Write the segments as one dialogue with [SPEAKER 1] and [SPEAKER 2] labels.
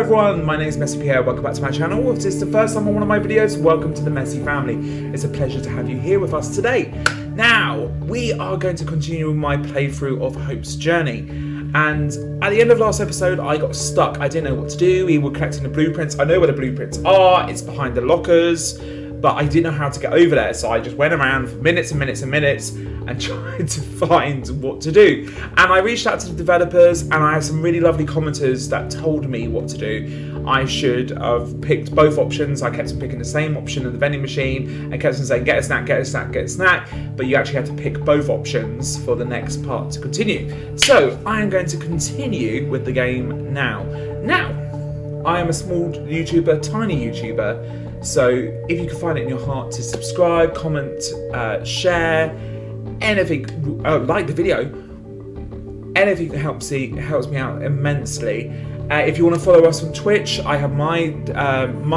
[SPEAKER 1] Everyone, my name is Messy Pierre. Welcome back to my channel. If this is the first time on one of my videos, welcome to the Messy family. It's a pleasure to have you here with us today. Now, we are going to continue with my playthrough of Hope's Journey. And at the end of last episode, I got stuck. I didn't know what to do. We were collecting the blueprints. I know where the blueprints are. It's behind the lockers. But I didn't know how to get over there. So I just went around for minutes and minutes and minutes and tried to find what to do. And I reached out to the developers, and I had some really lovely commenters that told me what to do. I should have picked both options. I kept on picking the same option in the vending machine and kept on saying, get a snack, get a snack, get a snack. But you actually had to pick both options for the next part to continue. So I am going to continue with the game now. Now, I am a small YouTuber, tiny YouTuber. So if you can find it in your heart to subscribe, comment, share, anything, like the video, anything that helps me out immensely. If you want to follow us on Twitch, I have my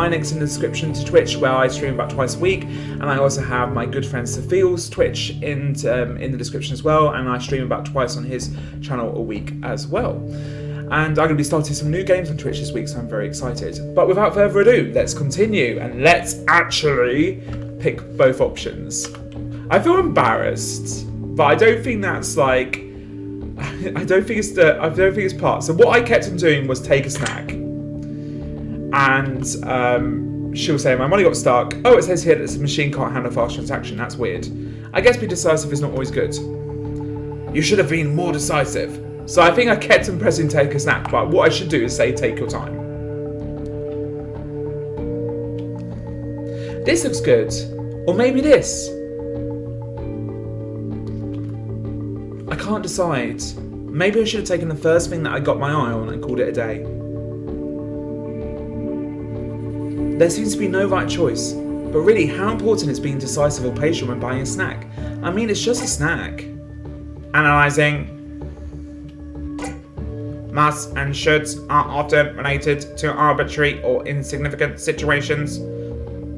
[SPEAKER 1] links in the description to Twitch, where I stream about twice a week, and I also have my good friend Sophil's Twitch in the description as well, and I stream about twice on his channel a week as well. And I'm going to be starting some new games on Twitch this week, so I'm very excited. But without further ado, let's continue and let's actually pick both options. I feel embarrassed, but I don't think that's like, I don't think it's part. So what I kept on doing was take a snack, and she'll say my money got stuck. Oh, it says here that the machine can't handle fast transaction. That's weird. I guess be decisive is not always good. You should have been more decisive. So I think I kept on pressing take a snack, but what I should do is say take your time. This looks good. Or maybe this. I can't decide. Maybe I should have taken the first thing that I got my eye on and called it a day. There seems to be no right choice. But really, how important is being decisive or patient when buying a snack? I mean, it's just a snack. Analysing. Must and shoulds are often related to arbitrary or insignificant situations.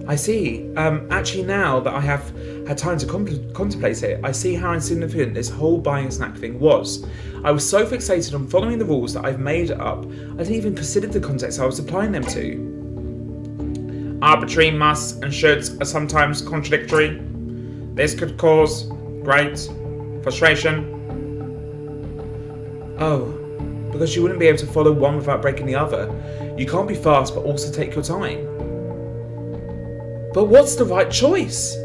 [SPEAKER 1] I see. Actually, now that I have had time to contemplate it, I see how insignificant this whole buying a snack thing was. I was so fixated on following the rules that I've made up, I didn't even consider the context I was applying them to. Arbitrary musts and shoulds are sometimes contradictory. This could cause great frustration. Oh. Because you wouldn't be able to follow one without breaking the other. You can't be fast but also take your time. But what's the right choice?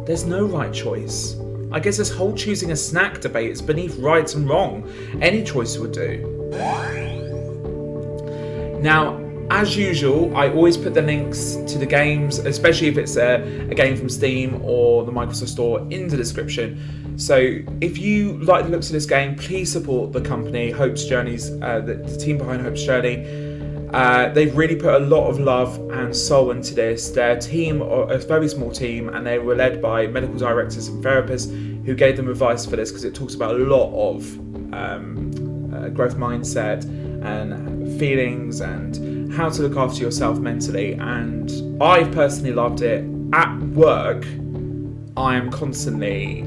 [SPEAKER 1] There's no right choice. I guess this whole choosing a snack debate is beneath right and wrong. Any choice would do. Now, as usual, I always put the links to the games, especially if it's a game from Steam or the Microsoft Store, in the description. So if you like the looks of this game, please support the company, Hope's Journey's, the team behind Hope's Journey. They've really put a lot of love and soul into this. Their team are a very small team, and they were led by medical directors and therapists who gave them advice for this, because it talks about a lot of growth mindset and feelings and how to look after yourself mentally. And I've personally loved it. At work, I am constantly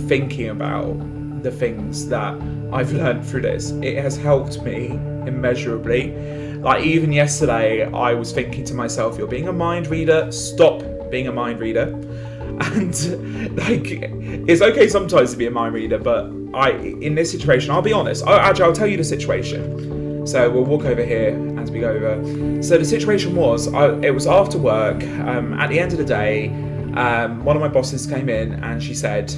[SPEAKER 1] thinking about the things that I've learned through this. It has helped me immeasurably. Even yesterday, I was thinking to myself, you're being a mind reader, stop being a mind reader. And it's okay sometimes to be a mind reader, but in this situation, I'll be honest. I'll tell you the situation. So we'll walk over here as we go over. So the situation was, it was after work. At the end of the day, one of my bosses came in and she said,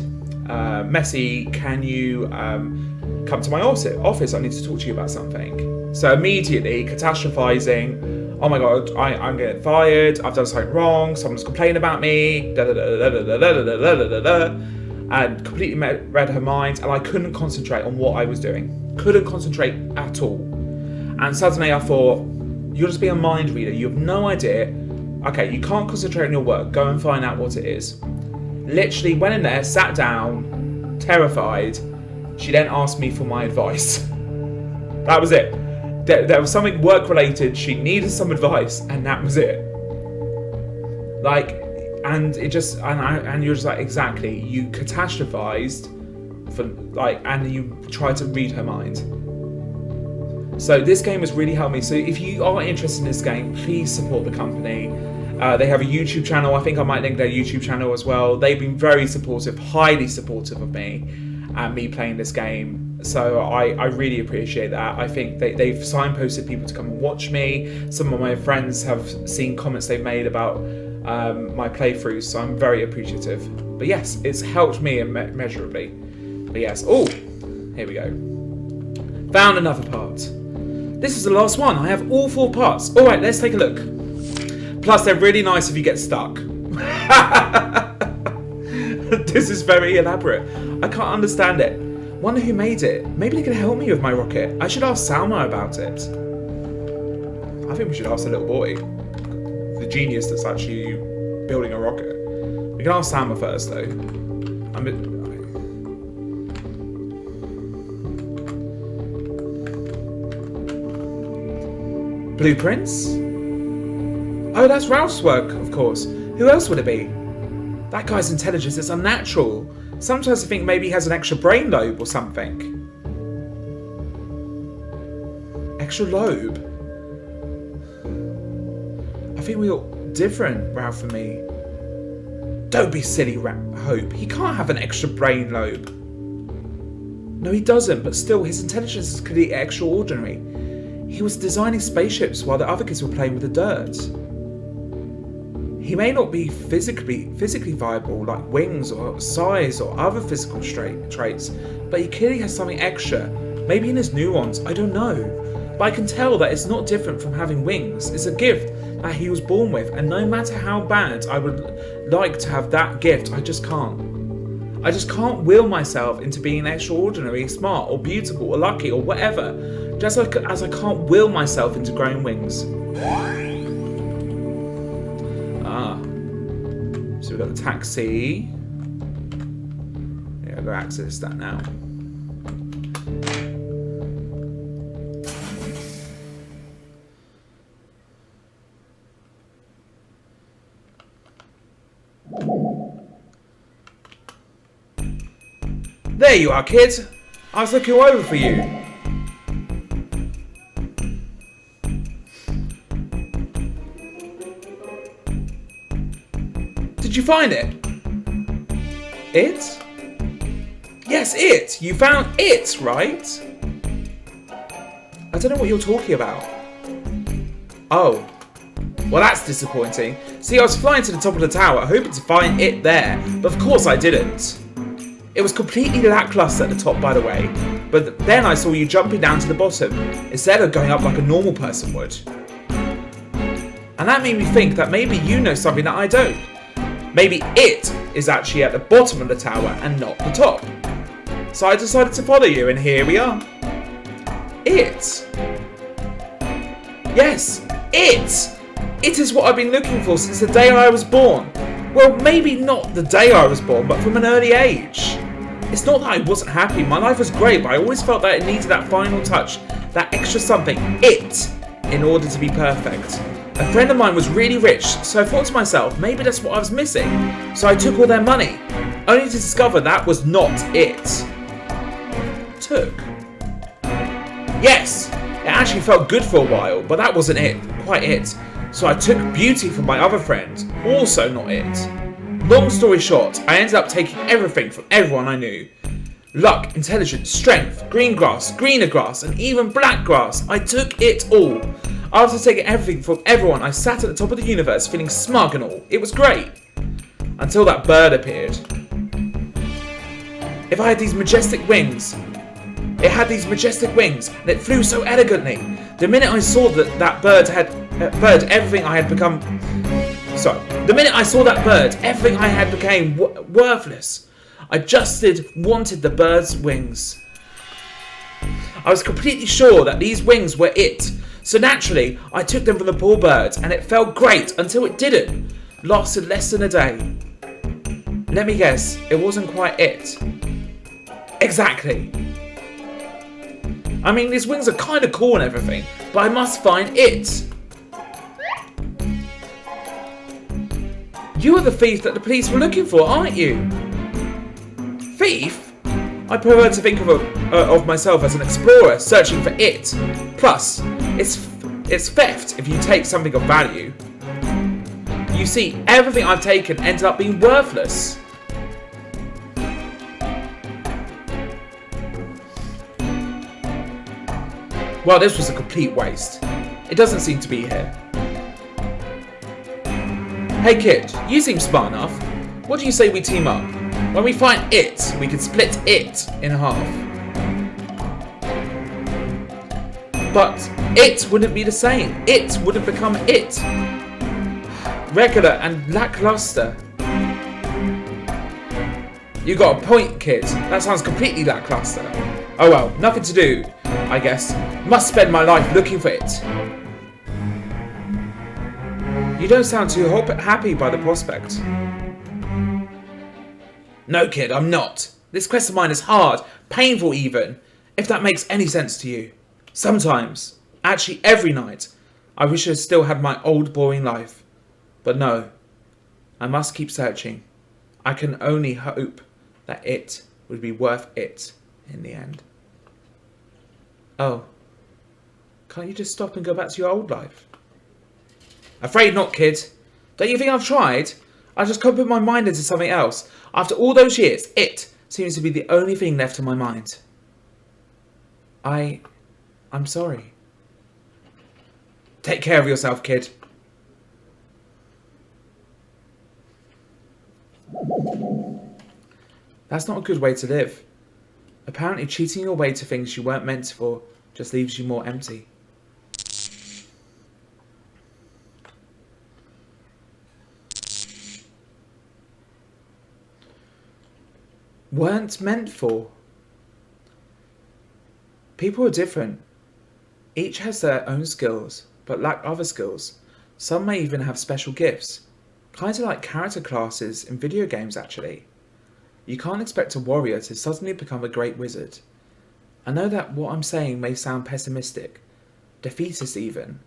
[SPEAKER 1] Messy, can you come to my office? I need to talk to you about something. So immediately, catastrophizing, oh my god, I'm getting fired, I've done something wrong, someone's complaining about me, and completely read her mind, and I couldn't concentrate on what I was doing. Couldn't concentrate at all. And suddenly I thought, you're just being a mind reader, you have no idea. Okay, you can't concentrate on your work, go and find out what it is. Literally went in there, sat down, terrified. She then asked me for my advice. That was it. There was something work related, she needed some advice, and that was it. And it just, and you're just like, exactly, you catastrophized for and you tried to read her mind. So this game has really helped me. So if you are interested in this game, please support the company. They have a YouTube channel. I think I might link their YouTube channel as well. They've been very supportive, highly supportive of me and me playing this game. So I really appreciate that. I think they've signposted people to come and watch me. Some of my friends have seen comments they've made about my playthroughs, so I'm very appreciative. But yes, it's helped me immeasurably. But yes, oh, here we go. Found another part. This is the last one. I have all 4 parts. All right, let's take a look. Plus, they're really nice if you get stuck. This is very elaborate. I can't understand it. Wonder who made it. Maybe they can help me with my rocket. I should ask Salma about it. I think we should ask the little boy. The genius that's actually building a rocket. We can ask Salma first, though. Blueprints? Oh, that's Ralph's work, of course. Who else would it be? That guy's intelligence is unnatural. Sometimes I think maybe he has an extra brain lobe or something. Extra lobe? I think we're all different, Ralph and me. Don't be silly, Hope. He can't have an extra brain lobe. No, he doesn't, but still, his intelligence is clearly extraordinary. He was designing spaceships while the other kids were playing with the dirt. He may not be physically viable, like wings or size or other physical traits, but he clearly has something extra, maybe in his neurons, I don't know. But I can tell that it's not different from having wings. It's a gift that he was born with, and no matter how bad I would like to have that gift, I just can't. I just can't will myself into being extraordinary, smart, or beautiful, or lucky, or whatever, just like as I can't will myself into growing wings. So we've got the taxi. Yeah, I'll go access that now. There you are, kid. I was looking over for you. Did you find it? It? Yes, it! You found it, right? I don't know what you're talking about. Oh. Well, that's disappointing. See, I was flying to the top of the tower, hoping to find it there, but of course I didn't. It was completely lackluster at the top, by the way, but then I saw you jumping down to the bottom, instead of going up like a normal person would. And that made me think that maybe you know something that I don't. Maybe it is actually at the bottom of the tower and not the top. So I decided to follow you, and here we are. It. Yes, it. It is what I've been looking for since the day I was born. Well, maybe not the day I was born, but from an early age. It's not that I wasn't happy. My life was great, but I always felt that it needed that final touch, that extra something, it, in order to be perfect. A friend of mine was really rich, so I thought to myself, maybe that's what I was missing. So I took all their money, only to discover that was not it. Took? Yes, it actually felt good for a while, but that wasn't it, quite it. So I took beauty from my other friend, also not it. Long story short, I ended up taking everything from everyone I knew. Luck, intelligence, strength, green grass, greener grass, and even black grass. I took it all. After taking everything from everyone, I sat at the top of the universe feeling smug and all. It was great. Until that bird appeared. If I had these majestic wings. It had these majestic wings, and it flew so elegantly. The minute I saw that bird, everything I had become... Sorry. The minute I saw that bird, everything I had became worthless. I just wanted the bird's wings. I was completely sure that these wings were it. So naturally, I took them from the poor bird, and it felt great until it didn't. Lasted less than a day. Let me guess, it wasn't quite it. Exactly. I mean, these wings are kind of cool and everything, but I must find it. You are the thief that the police were looking for, aren't you? Thief? I prefer to think of myself as an explorer searching for it. Plus, it's theft if you take something of value. You see, everything I've taken ended up being worthless. Well, this was a complete waste. It doesn't seem to be here. Hey kid, you seem smart enough. What do you say we team up? When we find it, we can split it in half. But it wouldn't be the same. It wouldn't become it. Regular and lackluster. You got a point, kid. That sounds completely lackluster. Oh well, nothing to do, I guess. Must spend my life looking for it. You don't sound too happy by the prospect. No, kid, I'm not. This quest of mine is hard, painful even, if that makes any sense to you. Sometimes, actually every night, I wish I still had my old boring life. But no, I must keep searching. I can only hope that it would be worth it in the end. Oh, can't you just stop and go back to your old life? Afraid not, kid. Don't you think I've tried? I just can't put my mind into something else. After all those years, it seems to be the only thing left on my mind. I'm sorry. Take care of yourself, kid. That's not a good way to live. Apparently cheating your way to things you weren't meant for just leaves you more empty. Weren't meant for. People are different. Each has their own skills, but lack other skills. Some may even have special gifts. Kind of like character classes in video games, actually. You can't expect a warrior to suddenly become a great wizard. I know that what I'm saying may sound pessimistic, defeatist even.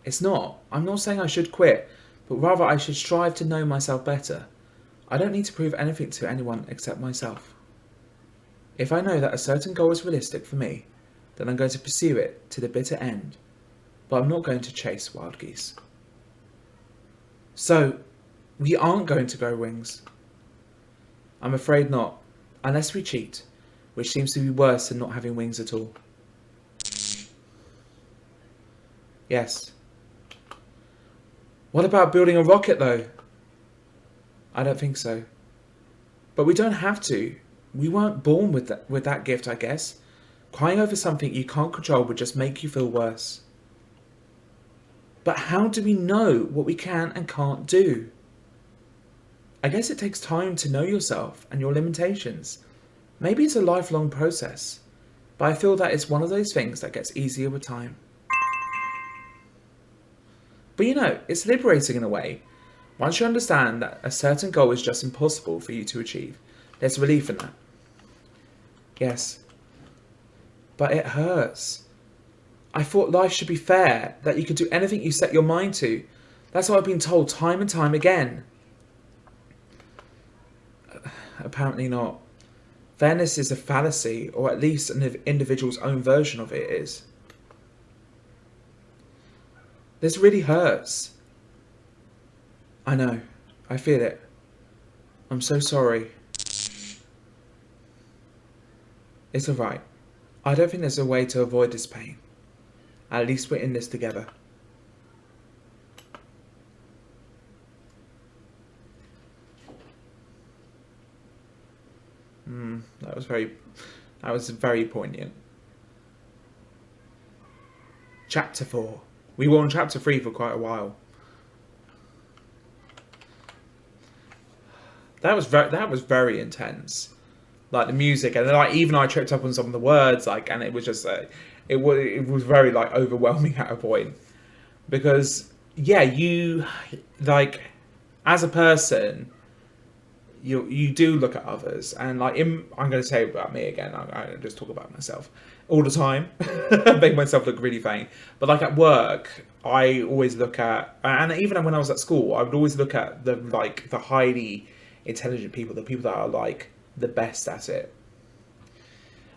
[SPEAKER 1] It's not. I'm not saying I should quit, but rather I should strive to know myself better. I don't need to prove anything to anyone except myself. If I know that a certain goal is realistic for me, then I'm going to pursue it to the bitter end, but I'm not going to chase wild geese. So, we aren't going to grow wings. I'm afraid not, unless we cheat, which seems to be worse than not having wings at all. Yes. What about building a rocket though? I don't think so. But we don't have to. We weren't born with that gift, I guess. Crying over something you can't control would just make you feel worse. But how do we know what we can and can't do? I guess it takes time to know yourself and your limitations. Maybe it's a lifelong process, but I feel that it's one of those things that gets easier with time. But you know, it's liberating in a way. Once you understand that a certain goal is just impossible for you to achieve, there's relief in that. Yes. But it hurts. I thought life should be fair, that you could do anything you set your mind to. That's what I've been told time and time again. Apparently not. Fairness is a fallacy, or at least an individual's own version of it is. This really hurts. I know. I feel it. I'm so sorry. It's alright. I don't think there's a way to avoid this pain. At least we're in this together. That was very poignant. Chapter 4. We were on chapter 3 for quite a while. That was very intense. Like the music, and then like even I tripped up on some of the words, like, and it was just it was very like overwhelming at a point, because yeah, you like as a person, you do look at others, and like I'm going to say about me again. I just talk about myself all the time, make myself look really vain. But like at work, I always look at, and even when I was at school, I would always look at the highly intelligent people, the people that are like the best at it.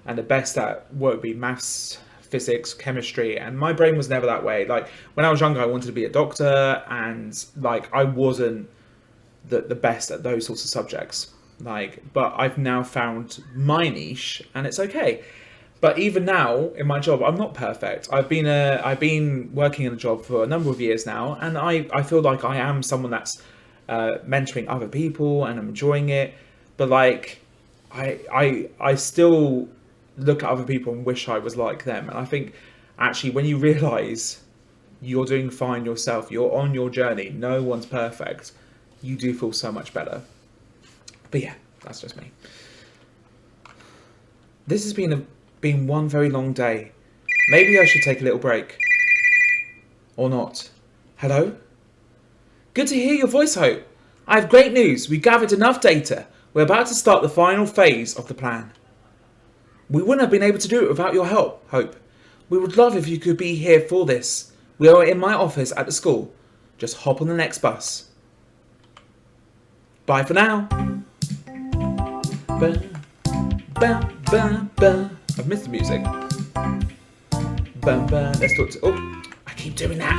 [SPEAKER 1] and the best at would be maths, physics, chemistry, and my brain was never that way. Like when I was younger, I wanted to be a doctor, and like I wasn't the best at those sorts of subjects. Like, but I've now found my niche, and it's okay. But even now in my job, I'm not perfect. I've been working in a job for a number of years now, and I feel like I am someone that's mentoring other people, and I'm enjoying it. But like, I still look at other people and wish I was like them. And I think actually when you realize you're doing fine yourself, you're on your journey, no one's perfect, you do feel so much better. But yeah, that's just me. This has been one very long day. Maybe I should take a little break. Or not. Hello? Good to hear your voice, Hope. I have great news. We gathered enough data. We're about to start the final phase of the plan. We wouldn't have been able to do it without your help, Hope. We would love if you could be here for this. We are in my office at the school. Just hop on the next bus. Bye for now. Ba, ba, ba, ba. I've missed the music. Ba, ba. Let's talk to... Oh, I keep doing that.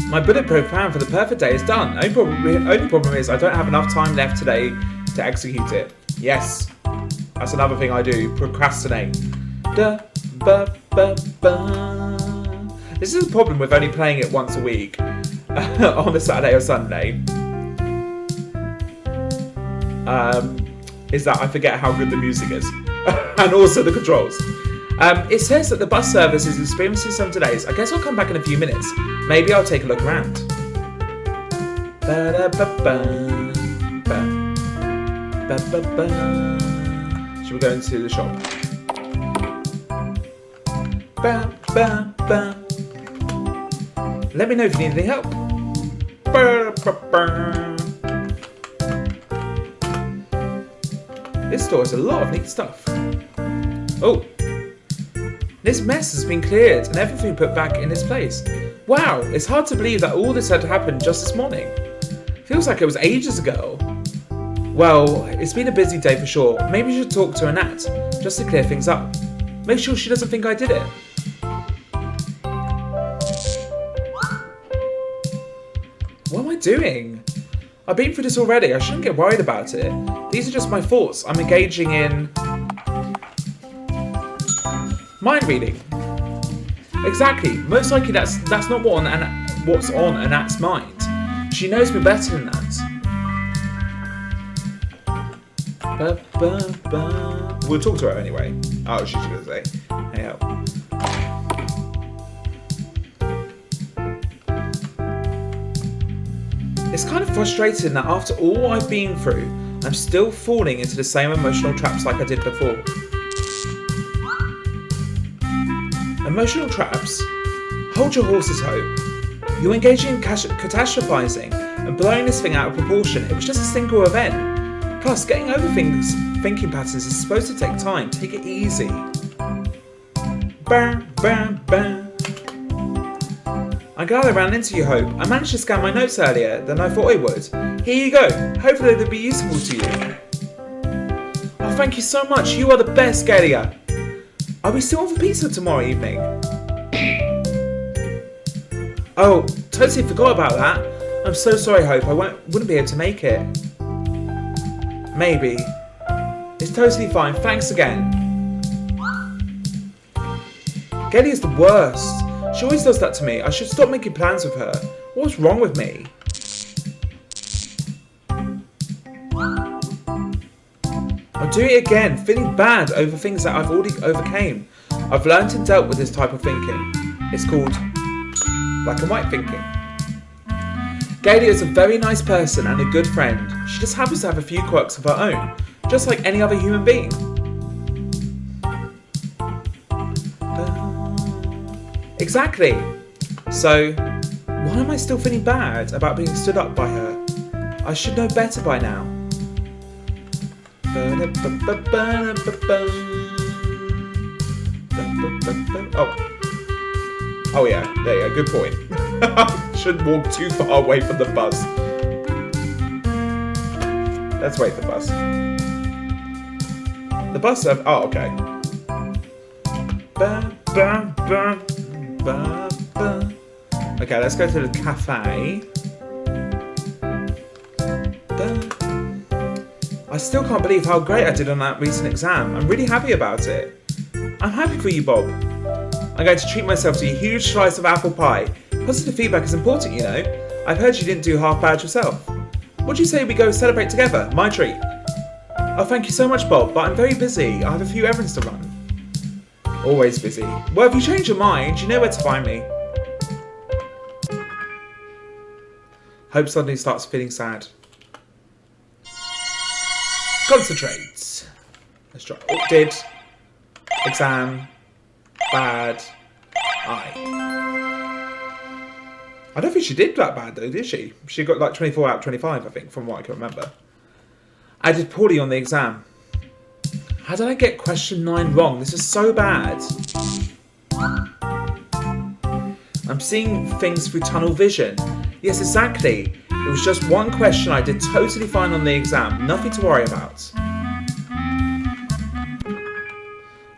[SPEAKER 1] My bulletproof plan for the perfect day is done. Only problem is I don't have enough time left today to execute it. Yes. That's another thing I do, procrastinate. Da, ba, ba, ba. This is a problem with only playing it once a week on a Saturday or Sunday. Is that I forget how good the music is and also the controls. It says that the bus service is experiencing some delays. I guess I'll come back in a few minutes. Maybe I'll take a look around. Ba-da-ba-ba. Ba-ba-ba. Should we go into the shop? Ba, ba, ba. Let me know if you need any help. Ba, ba, ba. This store has a lot of neat stuff. Oh, this mess has been cleared and everything put back in its place. Wow, it's hard to believe that all this had happened just this morning. Feels like it was ages ago. Well, it's been a busy day for sure. Maybe you should talk to Annette, just to clear things up. Make sure she doesn't think I did it. What am I doing? I've been through this already. I shouldn't get worried about it. These are just my thoughts. I'm engaging in... mind reading. Exactly. Most likely that's not what's on Annette's mind. She knows me better than that. Ba, ba, ba. We'll talk to her anyway. Oh, she's going to say, hey, help. It's kind of frustrating that after all I've been through, I'm still falling into the same emotional traps like I did before. Emotional traps? Hold your horses, Hope. You're engaging in catastrophizing and blowing this thing out of proportion. It was just a single event. Plus, getting over thinking patterns is supposed to take time. Take it easy. Bam, bam, bam. I'm glad I ran into you, Hope. I managed to scan my notes earlier than I thought I would. Here you go. Hopefully they'll be useful to you. Oh, thank you so much. You are the best, Galia. Are we still on for pizza tomorrow evening? Oh, totally forgot about that. I'm so sorry, Hope. I wouldn't be able to make it. Maybe. It's totally fine. Thanks again. Galia is the worst. She always does that to me. I should stop making plans with her. What's wrong with me? I'll do it again, feeling bad over things that I've already overcame. I've learned and dealt with this type of thinking. It's called black and white thinking. Galia is a very nice person and a good friend. She just happens to have a few quirks of her own, just like any other human being. Exactly. So, why am I still feeling bad about being stood up by her? I should know better by now. Oh yeah, there you go, good point. Shouldn't walk too far away from the bus. Let's wait for the bus. The bus service. Oh, okay. Okay, let's go to the cafe. I still can't believe how great I did on that recent exam. I'm really happy about it. I'm happy for you, Bob. I'm going to treat myself to a huge slice of apple pie. Positive feedback is important, you know. I've heard you didn't do half bad yourself. What do you say we go celebrate together? My treat. Oh, thank you so much, Bob, but I'm very busy. I have a few errands to run. Always busy. Well, if you change your mind, you know where to find me. Hope suddenly starts feeling sad. Concentrate. Let's try. Oh, did. Exam. Bad. I don't think she did that bad though, did she? She got like 24 out of 25, I think, from what I can remember. I did poorly on the exam. How did I get question 9 wrong? This is so bad. I'm seeing things through tunnel vision. Yes, exactly. It was just one question I did totally fine on the exam. Nothing to worry about.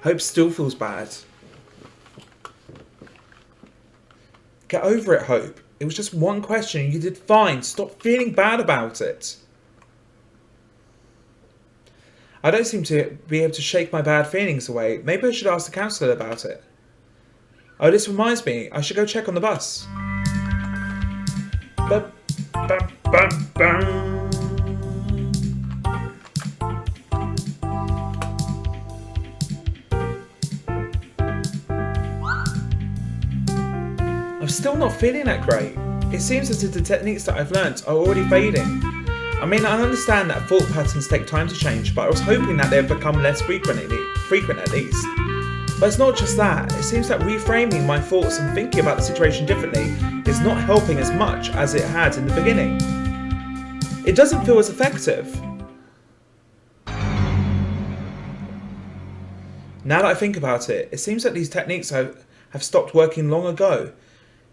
[SPEAKER 1] Hope still feels bad. Get over it, Hope. It was just one question and you did fine. Stop feeling bad about it. I don't seem to be able to shake my bad feelings away. Maybe I should ask the counsellor about it. Oh, this reminds me. I should go check on the bus. I'm still not feeling that great. It seems as if the techniques that I've learnt are already fading. I mean, I understand that thought patterns take time to change, but I was hoping that they've become less frequent at least. But it's not just that. It seems that reframing my thoughts and thinking about the situation differently is not helping as much as it had in the beginning. It doesn't feel as effective. Now that I think about it, it seems that these techniques have stopped working long ago.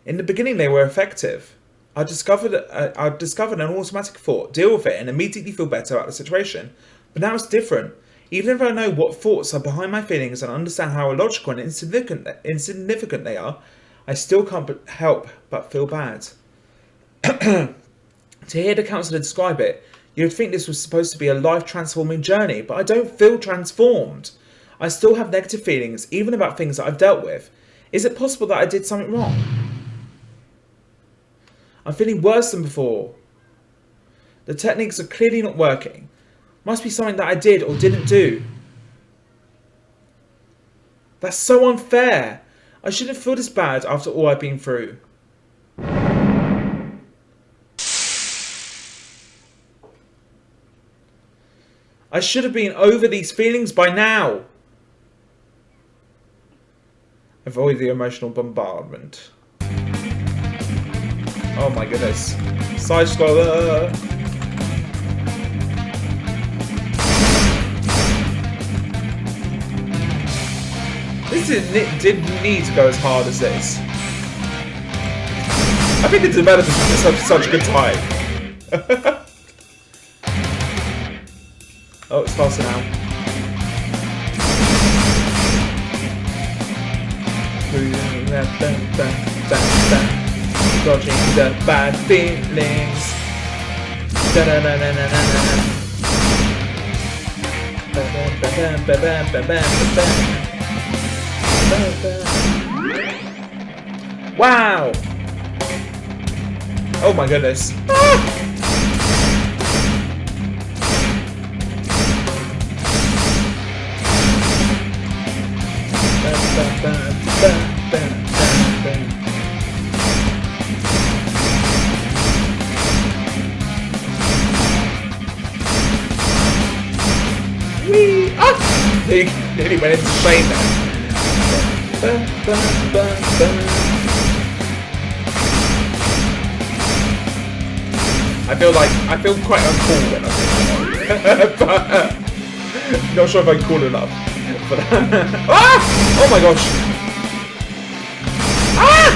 [SPEAKER 1] In the beginning they were effective. I discovered an automatic thought, deal with it and immediately feel better about the situation. But now it's different. Even if I know what thoughts are behind my feelings and understand how illogical and insignificant they are, I still can't help but feel bad. To hear the counsellor describe it, you'd think this was supposed to be a life-transforming journey, but I don't feel transformed. I still have negative feelings, even about things that I've dealt with. Is it possible that I did something wrong? I'm feeling worse than before. The techniques are clearly not working. Must be something that I did or didn't do. That's so unfair. I shouldn't feel this bad after all I've been through. I should have been over these feelings by now. Avoid the emotional bombardment. Oh my goodness. Side scroller. This didn't need to go as hard as this. I think the developers just have such a good time. Oh, it's faster now. Dodging the bad feelings. Wow! Oh my goodness. Ah! Whee! Ah! Nearly went into shame there. I feel quite uncool when I do that. But not sure if I'm cool enough for that. Ah! Oh my gosh! Ah!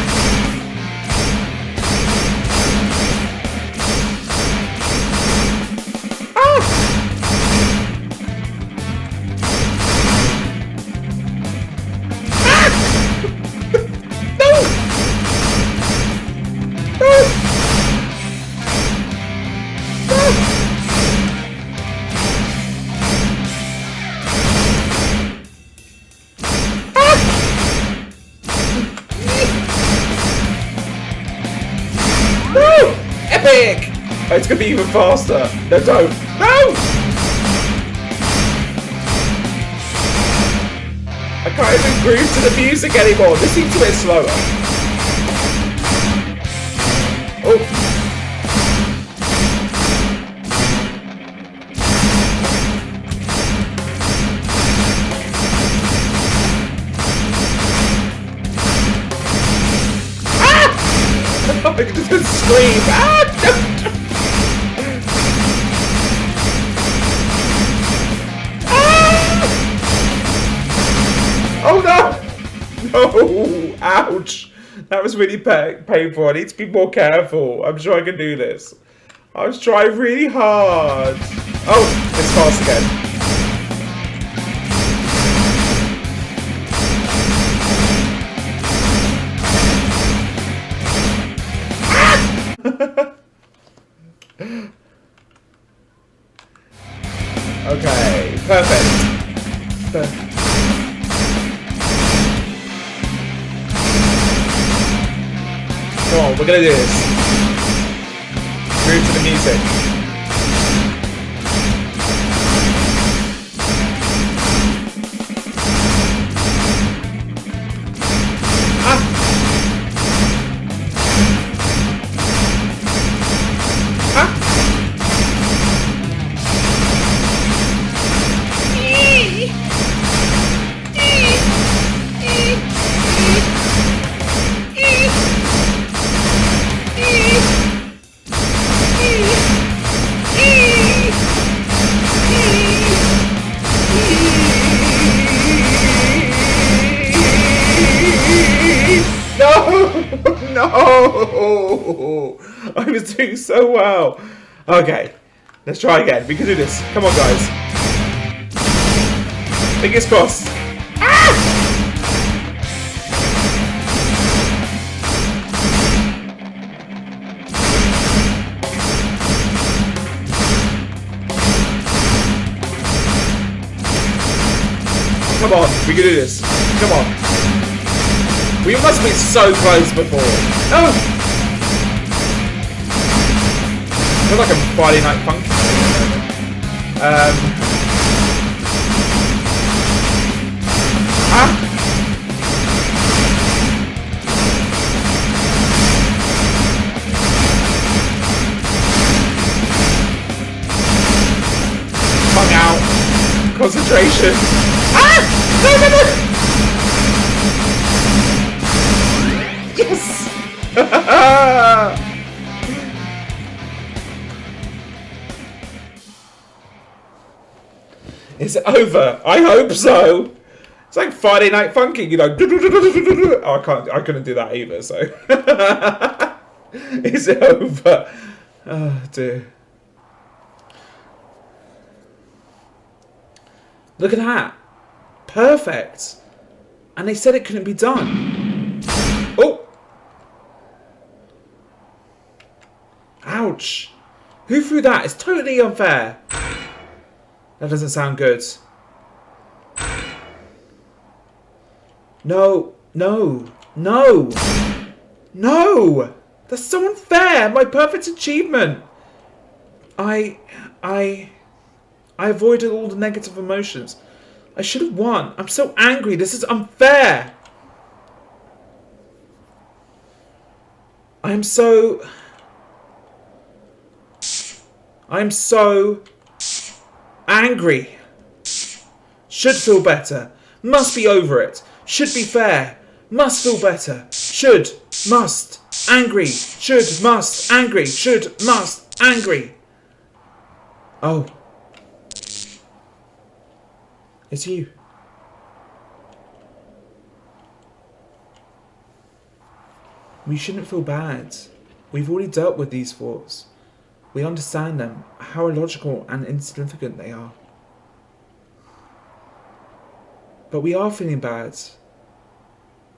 [SPEAKER 1] Ah! It's gonna be even faster. No, don't. No! I can't even groove to the music anymore. This seems a bit slower. Oh. I just gonna scream. Ah! Ah! Oh no! No! Ouch! That was really painful. I need to be more careful. I'm sure I can do this. I was trying really hard. Oh, it's fast again. Okay, perfect. Come on, we're gonna do this. Move to the music. No! I was doing so well. Okay, let's try again. We can do this. Come on, guys. Fingers crossed. Ah! Come on, we can do this. Come on. We must be so close before. Oh! I feel like I'm Friday Night Funky. Tongue out. Concentration. Ah! No, no, no! Yes! Is it over? I hope so. It's like Friday Night Funky, you know. Oh, I couldn't do that either, so. Is it over? Oh dear. Look at that. Perfect. And they said it couldn't be done. Oh! Ouch! Who threw that? It's totally unfair. That doesn't sound good. No, no, no, no! That's so unfair! My perfect achievement! I avoided all the negative emotions. I should have won. I'm so angry. This is unfair. I'm so angry. Should feel better. Must be over it. Should be fair. Must feel better. Should. Must. Angry. Should. Must. Angry. Should. Must. Angry. Oh. It's you. We shouldn't feel bad. We've already dealt with these thoughts. We understand them, how illogical and insignificant they are. But we are feeling bad.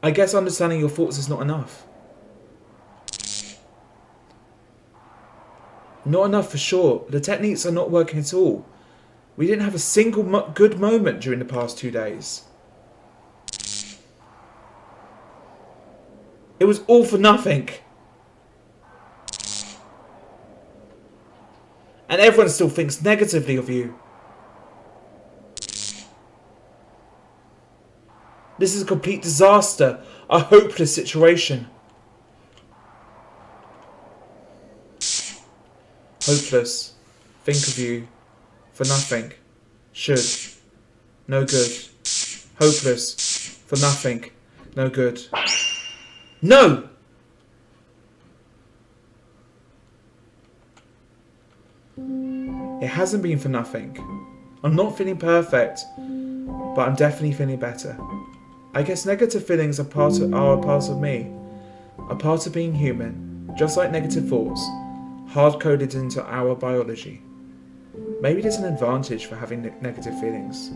[SPEAKER 1] I guess understanding your thoughts is not enough. Not enough for sure. The techniques are not working at all. We didn't have a single good moment during the past 2 days. It was all for nothing. and everyone still thinks negatively of you. This is a complete disaster, a hopeless situation. Hopeless, think of you, for nothing, should, no good. Hopeless, for nothing, no good. No! It hasn't been for nothing. I'm not feeling perfect, but I'm definitely feeling better. I guess negative feelings are a part of me, a part of being human, just like negative thoughts, hard-coded into our biology. Maybe there's an advantage for having negative feelings,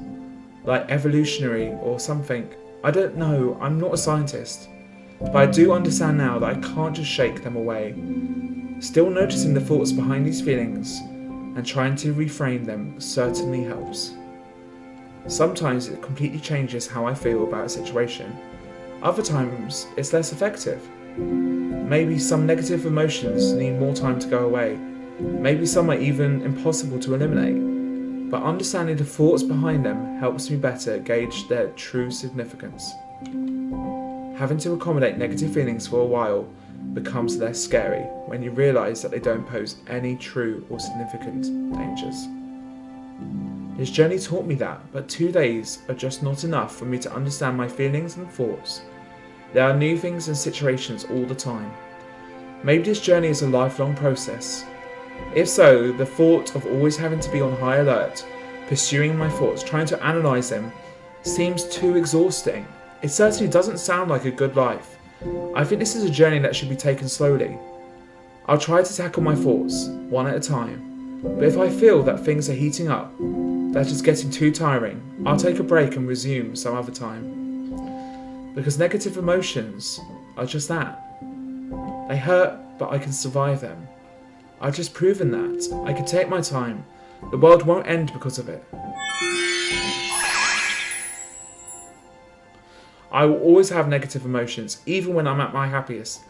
[SPEAKER 1] like evolutionary or something. I don't know, I'm not a scientist, but I do understand now that I can't just shake them away. Still noticing the thoughts behind these feelings and trying to reframe them certainly helps. Sometimes it completely changes how I feel about a situation. Other times it's less effective. Maybe some negative emotions need more time to go away. Maybe some are even impossible to eliminate. But understanding the thoughts behind them helps me better gauge their true significance. Having to accommodate negative feelings for a while becomes less scary when you realise that they don't pose any true or significant dangers. This journey taught me that, but 2 days are just not enough for me to understand my feelings and thoughts. There are new things and situations all the time. Maybe this journey is a lifelong process. If so, the thought of always having to be on high alert, pursuing my thoughts, trying to analyse them, seems too exhausting. It certainly doesn't sound like a good life. I think this is a journey that should be taken slowly. I'll try to tackle my thoughts, one at a time. But if I feel that things are heating up, that it's getting too tiring, I'll take a break and resume some other time. Because negative emotions are just that. They hurt, but I can survive them. I've just proven that. I can take my time. The world won't end because of it. I will always have negative emotions, even when I'm at my happiest.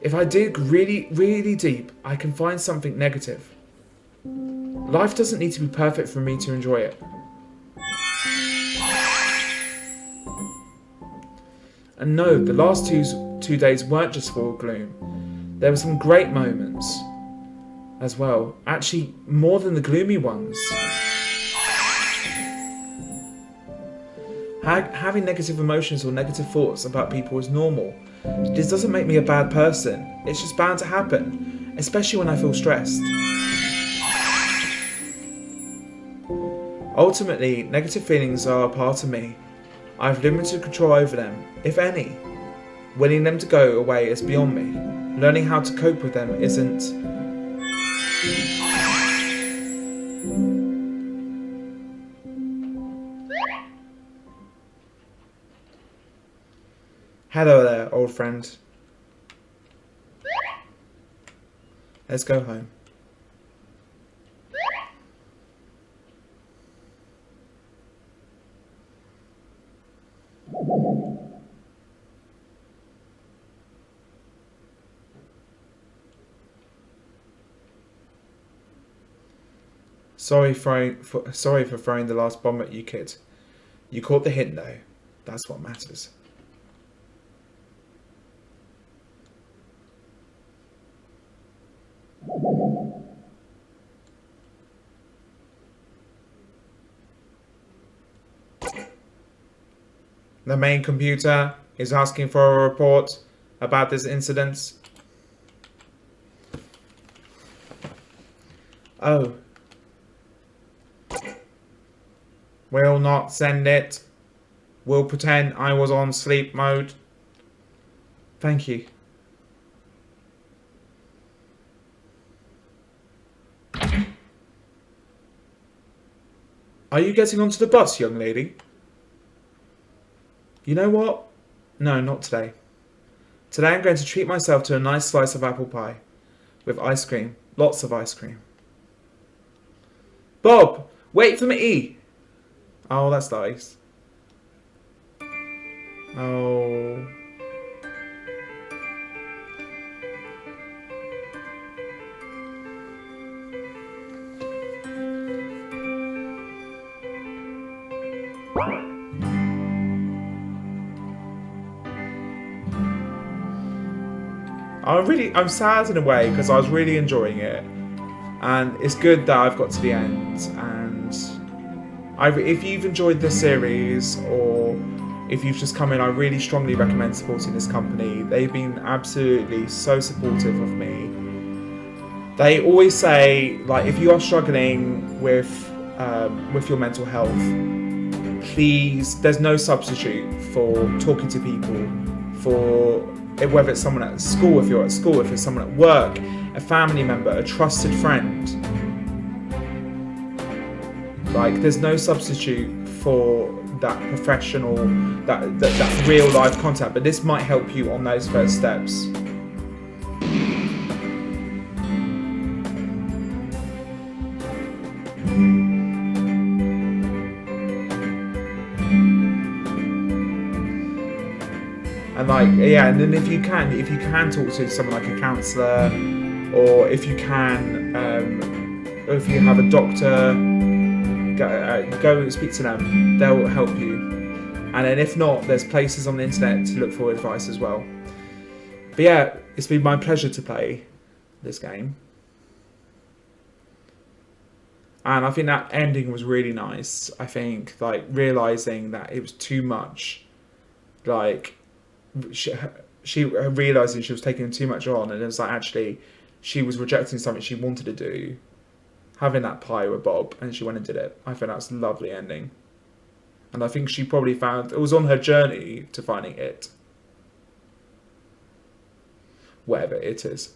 [SPEAKER 1] If I dig really, really deep, I can find something negative. Life doesn't need to be perfect for me to enjoy it. And no, the last two days weren't just full of gloom. There were some great moments as well. Actually, more than the gloomy ones. Having negative emotions or negative thoughts about people is normal. This doesn't make me a bad person. It's just bound to happen, especially when I feel stressed. Ultimately, negative feelings are a part of me. I have limited control over them, if any. Willing them to go away is beyond me. Learning how to cope with them isn't. Hello there, old friend. Let's go home. Sorry for throwing the last bomb at you, kid. You caught the hint, though. That's what matters. The main computer is asking for a report about this incident. Oh. We'll not send it. We'll pretend I was on sleep mode. Thank you. Are you getting onto the bus, young lady? You know what? No, not today. Today I'm going to treat myself to a nice slice of apple pie. With ice cream. Lots of ice cream. Bob! Wait for me! Oh, that's nice. Oh. I'm sad in a way because I was really enjoying it, and it's good that I've got to the end. And if you've enjoyed this series, or if you've just come in, I really strongly recommend supporting this company. They've been absolutely so supportive of me. They always say, like, if you are struggling with your mental health, please, there's no substitute for talking to people, for whether it's someone at school, if you're at school, if it's someone at work, a family member, a trusted friend. Like, there's no substitute for that professional, that real life contact, but this might help you on those first steps. And like, yeah, and then if you can talk to someone like a counsellor, or if you can, or if you have a doctor, go speak to them. They'll help you. And then if not, there's places on the internet to look for advice as well. But yeah, it's been my pleasure to play this game. And I think that ending was really nice. I think, like, realising that it was too much, like, she realising she was taking too much on, and it was like, actually, she was rejecting something she wanted to do, having that pie with Bob, and she went and did it. I think that's a lovely ending. And I think she probably found, it was on her journey to finding it. Whatever it is.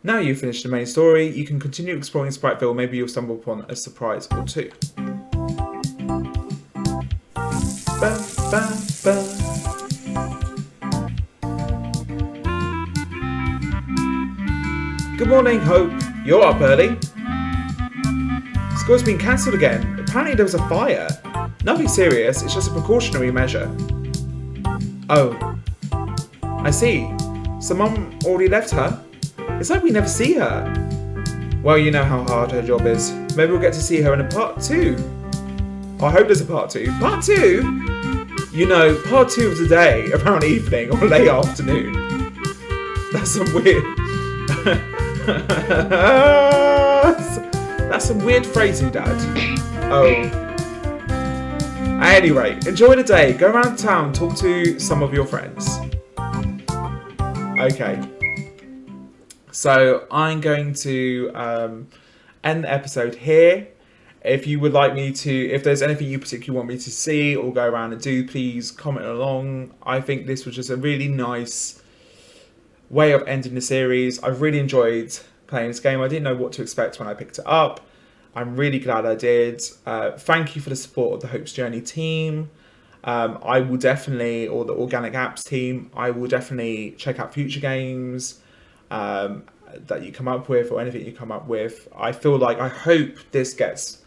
[SPEAKER 1] Now you've finished the main story, you can continue exploring Spriteville. Maybe you'll stumble upon a surprise or two. Ba, ba, ba. Good morning, Hope. You're up early. School's been cancelled again. Apparently there was a fire. Nothing serious, it's just a precautionary measure. Oh. I see. So Mum already left her? It's like we never see her. Well, you know how hard her job is. Maybe we'll get to see her in a part 2. I hope there's a part 2. Part 2? You know, part 2 of the day, around evening or late afternoon. That's some weird... That's some weird phrasing, Dad. Oh. At any rate, enjoy the day. Go around town, talk to some of your friends. Okay. So I'm going to end the episode here. If you would like me to, if there's anything you particularly want me to see or go around and do, please comment along. I think this was just a really nice way of ending the series. I've really enjoyed playing this game. I didn't know what to expect when I picked it up. I'm really glad I did. Thank you for the support of the Hope's Journey team. I will definitely, or the Organic Apps team, I will definitely check out future games that you come up with, or anything you come up with. I feel like, I hope this gets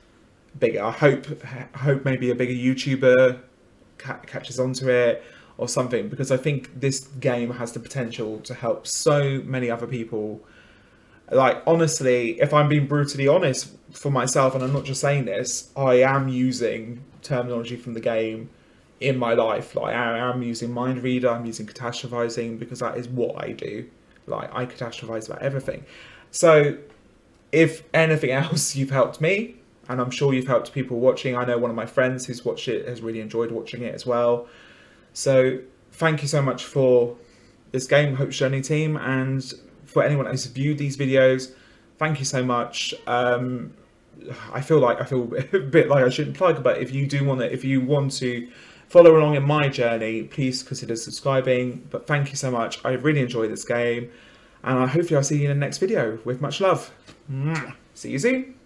[SPEAKER 1] bigger. I hope maybe a bigger YouTuber catches onto it or something, because I think this game has the potential to help so many other people. Like, honestly, if I'm being brutally honest for myself, and I'm not just saying this, I am using terminology from the game in my life. Like, I am using mind reader, I'm using catastrophizing, because that is what I do. Like, I catastrophize about everything. So if anything else, you've helped me, and I'm sure you've helped people watching. I know one of my friends who's watched it has really enjoyed watching it as well. So thank you so much for this game, Hope's Journey team, and for anyone who's viewed these videos, thank you so much. I feel a bit like I shouldn't plug, but if you want to follow along in my journey, please consider subscribing. But thank you so much. I really enjoyed this game, and hopefully I'll see you in the next video with much love. See you soon.